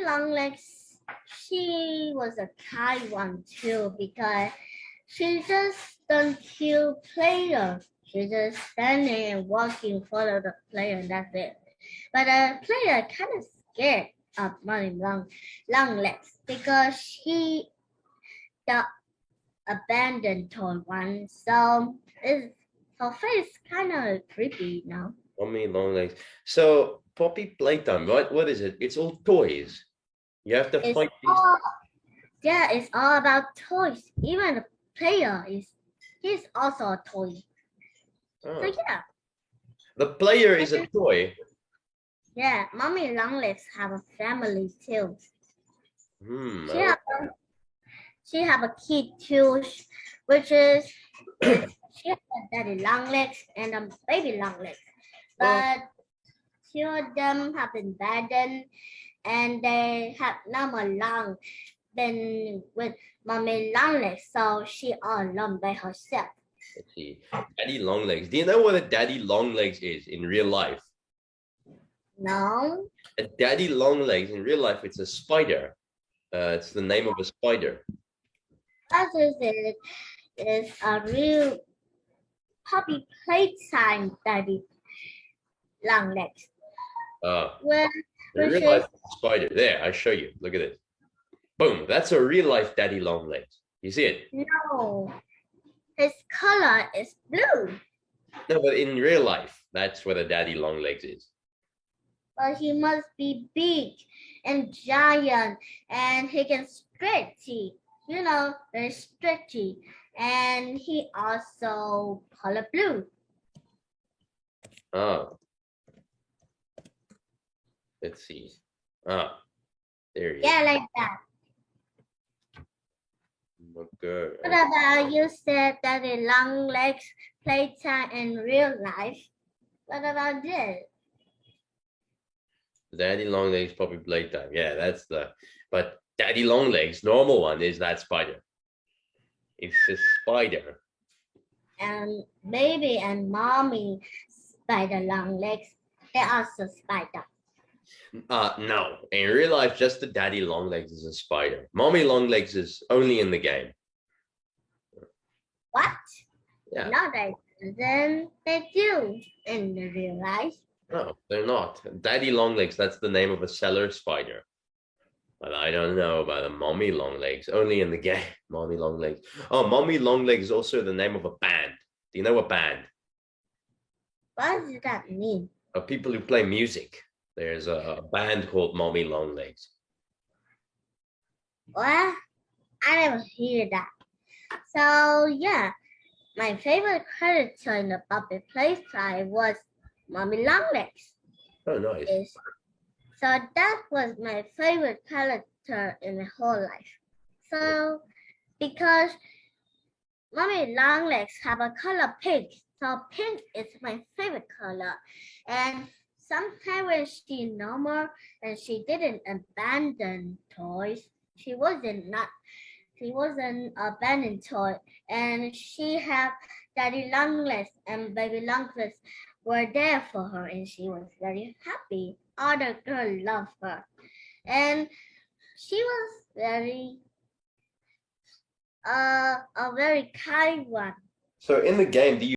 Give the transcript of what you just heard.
Longlegs, she was a kind one too because she just don't kill player. She just standing and walking follow the player and that's it. But the player kind of scared of Mommy Longlegs because she got abandoned toy one. So her face kind of creepy now. Mommy Longlegs. So Poppy Playtime, what is it? It's all toys. You have to fight these. Yeah, it's all about toys. Even the player he's also a toy. Oh. So yeah. The player is a toy. Yeah, Mommy Longlegs have a family too. She have a kid too, which is she has a daddy Longlegs and a baby Longlegs. But two of them have been abandoned and they have no more long been with Mommy Longlegs, so she all alone by herself. Let's see. Daddy Longlegs. Do you know what a daddy Longlegs is in real life? No. A daddy Longlegs in real life, it's a spider. It's the name of a spider. What is it? It's a real Poppy Playtime daddy Longlegs. In real life spider. There, I show you. Look at it. Boom. That's a real life daddy Longlegs. You see it? No. His color is blue. No, but in real life, that's what a daddy Longlegs is. But he must be big and giant and he can stretchy. You know, very stretchy. And he also color blue. Oh. Let's see. Ah, there he is. Yeah, like that. Okay. What about you said that the Longlegs playtime in real life? What about this? Daddy Longlegs Poppy Playtime. Yeah, that's but Daddy Longlegs, normal one, is that spider. It's a spider. And baby and mommy spider Longlegs, they're also spider. No. In real life, just the Daddy Longlegs is a spider. Mommy Longlegs is only in the game. What? Yeah. No, they do in the real life. No, they're not. Daddy Longlegs, that's the name of a cellar spider. But I don't know about a Mommy Longlegs. Only in the game, Mommy Longlegs. Oh, Mommy Longlegs is also the name of a band. Do you know a band? What does that mean? People who play music. There's a band called Mommy Longlegs. What? I never hear that. So yeah, my favorite character in the Poppy Playtime was Mommy Longlegs. Oh, nice. So that was my favorite character in my whole life. So because Mommy Longlegs have a color pink, so pink is my favorite color. And sometimes when she normal and she didn't abandon toys, she wasn't abandoned toy, and she had Daddy Longlegs and Baby Longlegs were there for her, and she was very happy. All the girls loved her, and she was very a very kind one. So in the game, do you